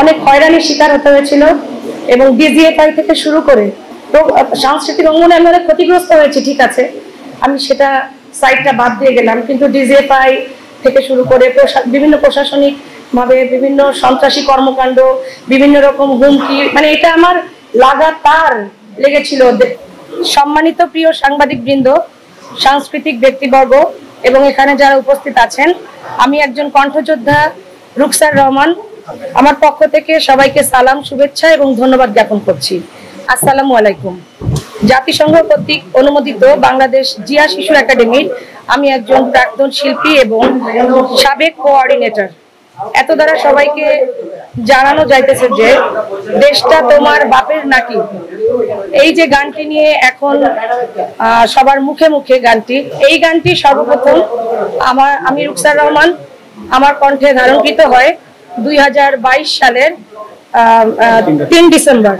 অনেক হয়রানির শিকার হতে হয়েছিল এবং ডিজিএফআই থেকে শুরু করে সাংস্কৃতিক অঙ্গনে আমি অনেক ক্ষতিগ্রস্ত হয়েছি, ঠিক আছে, আমি সেটা সাইডটা বাদ দিয়ে গেলাম, কিন্তু ডিজিএফআই থেকে শুরু করে বিভিন্ন প্রশাসনিক ভাবে বিভিন্ন সন্ত্রাসী কর্মকাণ্ড, বিভিন্ন রকম হুমকি, মানে এটা আমার লাগাতার লেগেছিল। সম্মানিত প্রিয় সাংবাদিক বৃন্দ, সাংস্কৃতিক ব্যক্তিবর্গ এবং এখানে যারা উপস্থিত আছেন, আমি একজন কণ্ঠযোদ্ধা রুকসার রহমান, আমার পক্ষ থেকে সবাইকে সালাম, শুভেচ্ছা এবং ধন্যবাদ জ্ঞাপন করছি। আসসালামু আলাইকুম। জাতিসংঘ কর্তৃক অনুমোদিত বাংলাদেশ জিয়া শিশু একাডেমির আমি একজন প্রাক্তন শিল্পী এবং সাবেক কোঅর্ডিনেটর। এত দ্বারা সবাইকে জানানো যাইতেছে যে দেশটা তোমার বাপের নাকি, এই যে গানটি নিয়ে এখন সবার মুখে মুখে গানটি, এই গানটি সর্বপ্রথম আমি রুকসার রহমান আমার কণ্ঠে ধারণকৃত হয় 2022 সালের 3 ডিসেম্বর।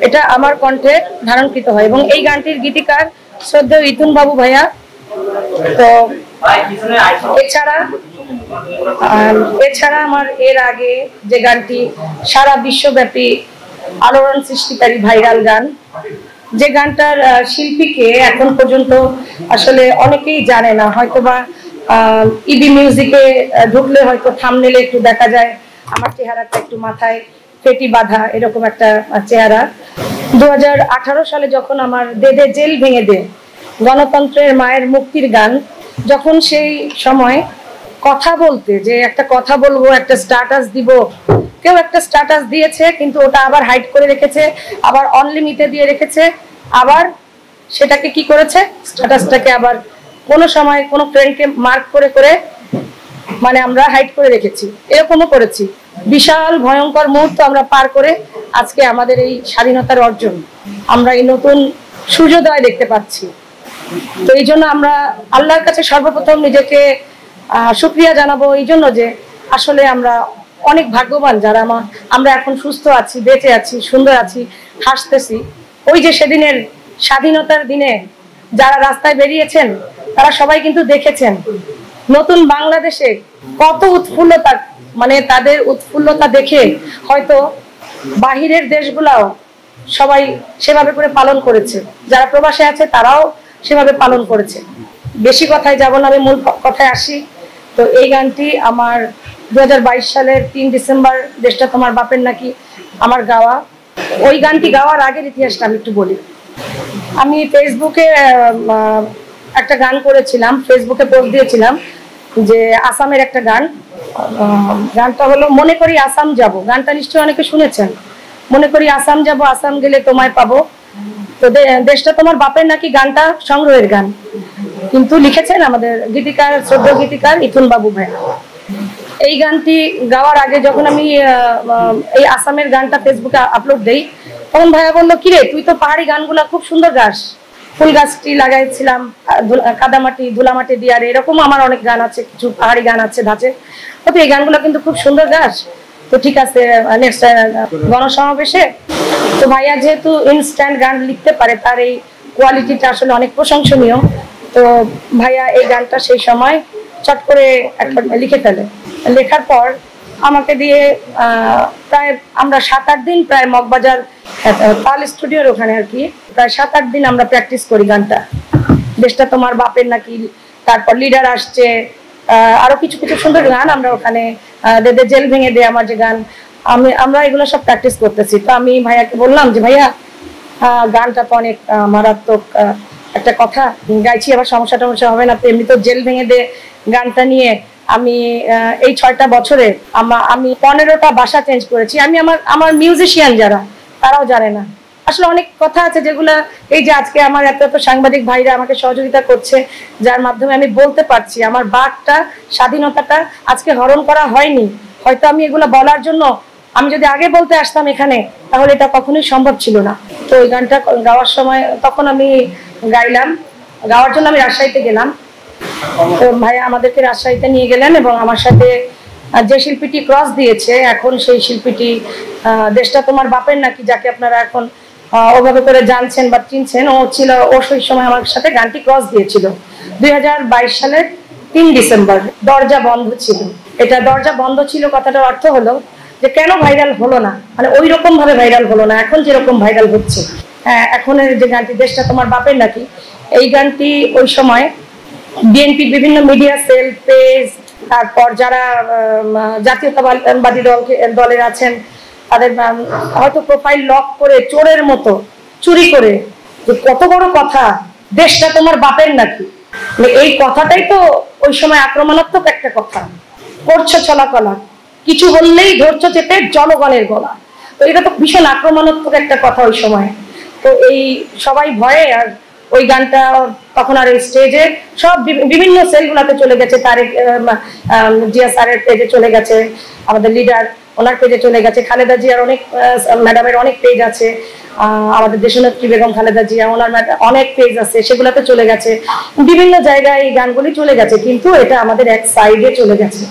এটা আমার কণ্ঠে ধারণকৃত হয় এবং এই গানটির গীতিকার শ্রদ্ধেয় ইথুন বাবু ভাইয়া। তো এছাড়া আমার এর আগে যে গানটি সারা বিশ্বব্যাপী আলোড়ন সৃষ্টিকারী ভাইরাল গান, যে গানটার শিল্পীকে এখন পর্যন্ত আসলে অনেকেই জানে না, হয়তোবা ইবি মিউজিকে ঢুকলে হয়তো থাম্বনেলে একটু দেখা যায় আমার চেহারাটা একটু মাথায় ফেটি বাঁধা, এরকম একটা চেহারা। 2018 সালে যখন আমার দে দে জেল ভেঙে দে গণতন্ত্রের মায়ের মুক্তির গান, যখন সেই সময় কথা বলতে যে একটা কথা বলবো, একটা স্ট্যাটাস দিব, কেউ একটা স্ট্যাটাস দিয়েছে কিন্তু ওটা আবার হাইড করে রেখেছে, আবার অনলিমিটে দিয়ে রেখেছে, আবার সেটাকে কি করেছে, স্ট্যাটাসটাকে আবার কোনো সময় কোনো ফ্রেন্ডকে মার্ক করে করে মানে আমরা হাইড করে রেখেছি, এরকমও করেছি। বিশাল ভয়ঙ্কর মুহূর্ত আমরা পার করে আজকে আমাদের এই স্বাধীনতার অর্জন, আমরা এই নতুন সূর্যোদয় দেখতে পাচ্ছি। তো এই জন্য আমরা আল্লাহর কাছে সর্বপ্রথম নিজেকে শুকরিয়া জানাবো এই জন্য যে আসলে আমরা অনেক ভাগ্যবান যারা আমরা এখন সুস্থ আছি, বেঁচে আছি, সুন্দর আছি, হাসতেছি। ওই যে সেদিনের স্বাধীনতার দিনে যারা রাস্তায় বেরিয়েছেন তারা সবাই কিন্তু দেখেছেন নতুন বাংলাদেশে কত উৎফুল্লতা, মানে তাদের উৎফুল্লতা দেখে হয়তো বাহিরের দেশগুলাও সবাই সেভাবে করে পালন করেছে, যারা প্রবাসে আছে তারাও সেভাবে পালন করেছে। বেশি কথায় যাব না, আমি মূল কথায় আসি। তো এই গানটি আমার 2022 সালের 3 ডিসেম্বর দেশটা তোমার বাপের নাকি আমার গাওয়া। ওই গানটি গাওয়ার আগের ইতিহাসটা আমি একটু বলি। আমি ফেসবুকে একটা গান করেছিলাম, ফেসবুকে পোস্ট দিয়েছিলাম যে আসামের একটা গান, গানটা হলো মনে করি আসাম যাব। গানটা নিশ্চয়ই অনেকে শুনেছেন, মনে করি আসাম যাব, আসাম গেলে তোমায় পাবো। তো দেশটা তোমার বাপের নাকি গানটা সংগ্রহের গান, কিন্তু লিখেছেন আমাদের গীতিকার, শ্রদ্ধেয় গীতিকার ইথুন বাবু ভাই। এই গানটি গাওয়ার আগে যখন আমি এই আসামের গানটা ফেসবুকে আপলোড দেই, তখন ভাইয়া বললো, কিরে তুই তো পাহাড়ি গানগুলা খুব সুন্দর গাস, ফুল গাছটি লাগাইছিলাম কাদামাটি ধুলামাটি দিয়ে, আর এরকম আমার অনেক গান আছে, কিছু পাহাড়ি গান আছে ধাঁচে, তো এই গানগুলো কিন্তু খুব সুন্দর গাস। তো ঠিক আছে, নেক্সট গণসমাবেশে তো ভাইয়া যেহেতু ইনস্ট্যান্ট গান লিখতে পারে, তার এই কোয়ালিটিটা আসলে অনেক প্রশংসনীয়। তো ভাইয়া এই গানটা সেই সময় চট করে একটা লিখে ফেলে, লেখার পর আমাকে দিয়ে প্রায় আমরা 7-8 দিন প্রায় মগবাজার পাল স্টুডিওর ওখানে আর কি প্রায় 7-8 দিন আমরা প্র্যাকটিস করি গানটা, দেশটা তোমার বাপের নাকি, তারপর লিডার আসছে, আরো কিছু কিছু সুন্দর গান আমরা ওখানে দে দে জেল ভেঙে দে আমার যে গান, আমরা এগুলো সব প্র্যাকটিস করতেছি। তো আমি ভাইয়াকে বললাম যে ভাইয়া গানটা তো অনেক মারাত্মক একটা কথা গাইছি, আবার সমস্যা টমস্যা হবে না তো, এমনি তো জেল ভেঙে দে গানটা নিয়ে আমি এই 6টা বছরে আমি 15টা ভাষা চেঞ্জ করেছি। আমি আমার মিউজিশিয়ান যারা তারাও জানে না, আসলে অনেক কথা আছে যেগুলা এই যে আজকে আমার এত এত সাংবাদিক ভাইরা আমাকে সহযোগিতা করছে, যার মাধ্যমে আমি বলতে পারছি। আমার বাকটা, স্বাধীনতাটা আজকে হরণ করা হয়নি। হয়তো আমি এগুলা বলার জন্য, আমি যদি আগে বলতে আসতাম এখানে, তাহলে এটা কখনোই সম্ভব ছিল না। তো ওই গানটা গাওয়ার সময় তখন আমি গাইলাম, গাওয়ার জন্য আমি রাজশাহীতে গেলাম। তো ভাইয়া আমাদেরকে রাজশাহীতে নিয়ে গেলেন এবং আমার সাথে যে শিল্পীটি ক্রস দিয়েছে, এখন সেই শিল্পীটি দেশটা তোমার বাপের নাকি, যাকে আপনারা এখন ওভাবে করে জানছেন বা চিনছেন, ও ছিল, ও সেই সময় আমার সাথে গানটি ক্রস দিয়েছিল 2022 সালের 3 ডিসেম্বর। দরজা বন্ধ ছিল, এটা দরজা বন্ধ ছিল কথাটার অর্থ হলো যে কেন ভাইরাল হলো না, মানে ওই রকম ভাবে ভাইরাল হলো না, এখন যেরকম ভাইরাল হচ্ছে। এখনের যে গানটি দেশটা তোমার বাপের নাকি, এই গানটি ওই সময় বিএনপির বিভিন্ন মিডিয়া সেল, পেজ, তারপর যারা জাতীয়তাবাদী দলের আছেন তাদের হয়তো প্রোফাইল লক করে চোরের মতো চুরি করে, যে কত বড় কথা, দেশটা তোমার বাপের নাকি, এই কথাটাই তো ওই সময় আক্রমণাত্মক একটা কথা। করছো চলাকলা, কিছু বললেই ধরছো চেপে জনগণের গলা, তো এটা তো ভীষণ আক্রমণাত্মক একটা কথা ওই সময়। তো এই সবাই ভয়ে, আর ওই গানটা তখন আর স্টেজে সব বিভিন্ন সেলগুলোতে চলে গেছে, তারেক জিয়া স্যারের পেজে চলে গেছে, আমাদের লিডার ওনার পেজে চলে গেছে, খালেদা জিয়ার অনেক ম্যাডামের অনেক পেজ আছে, আমাদের দেশনেত্রী বেগম খালেদা জিয়া ওনার অনেক পেজ আছে, সেগুলোতে চলে গেছে, বিভিন্ন জায়গায় এই গানগুলি চলে গেছে, কিন্তু এটা আমাদের এক সাইডে চলে গেছে।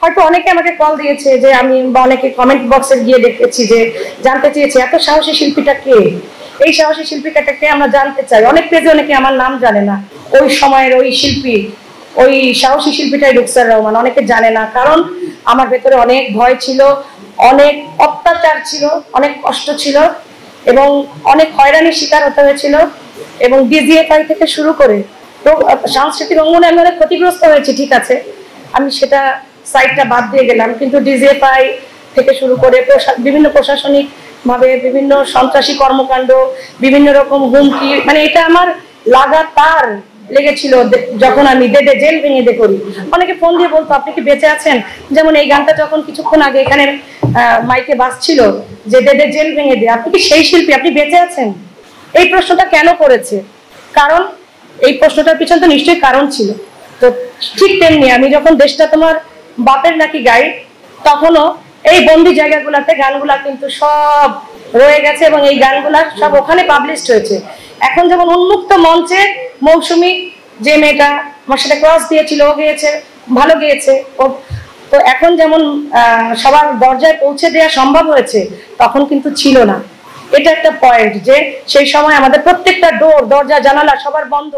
হয়তো অনেকে আমাকে কল দিয়েছে, যে আমি বা অনেকে কমেন্ট বক্সে গিয়ে দেখেছি, যে জানতে চেয়েছে এত সাহসী শিল্পীটা কে, এই সাহসী শিল্পীটাকে আমরা জানতে চাই। অনেক পেজে অনেকে আমার নাম জানে না, ওই সময়ের ওই শিল্পী, ওই সাহসী শিল্পীটাই রুকসার রহমান, অনেকে জানে না, কারণ আমার ভেতরে অনেক ভয় ছিল, অনেক অত্যাচার ছিল, অনেক কষ্ট ছিল, এবং অনেক হয়রানির শিকার হতে হয়েছিল, এবং ডিজিএফআই থেকে শুরু করে তো সাংস্কৃতিক অঙ্গনে আমি অনেক ক্ষতিগ্রস্ত হয়েছি, ঠিক আছে, আমি সেটা সাইডটা বাদ দিয়ে গেলাম, কিন্তু ডিজিএফআই থেকে শুরু করে বিভিন্ন প্রশাসনিক ভাবে বিভিন্ন সন্ত্রাসী কর্মকাণ্ড, বিভিন্ন রকম হুমকি, মানে এটা আমার লাগাতার লেগেছিল। যখন আমি দেদে জেল ভেঙে দে করি, অনেকে ফোন দিয়ে বলতো আপনি কি বেঁচে আছেন, যেমন এই গানটা যখন কিছুক্ষণ আগে এখানে মাইকে বাজছিল, যে দেদে জেল ভেঙে দে, আপনি কি সেই শিল্পী, আপনি বেঁচে আছেন? এই প্রশ্নটা কেন করেছে? কারণ এই প্রশ্নটার পিছনে তো নিশ্চয়ই কারণ ছিল। তো ঠিক তেমনি আমি যখন দেশটা তোমার বাপের নাকি গাই, তখনও এই বন্দি জায়গাগুলোতে গানগুলা কিন্তু সব রয়ে গেছে, এবং এই গানগুলা সব ওখানে পাবলিশড হয়েছে। এখন যেমন উন্মুক্ত মঞ্চে মৌসুমী, যে মেয়েটা আমার সাথে ক্রস দিয়েছিল, ও গিয়েছে, ভালো গিয়েছে ও, তো এখন যেমন সবার দরজায় পৌঁছে দেওয়া সম্ভব হয়েছে, তখন কিন্তু ছিল না। এটা একটা পয়েন্ট, যে সেই সময় আমাদের প্রত্যেকটা দরজা জানালা সবার বন্ধ।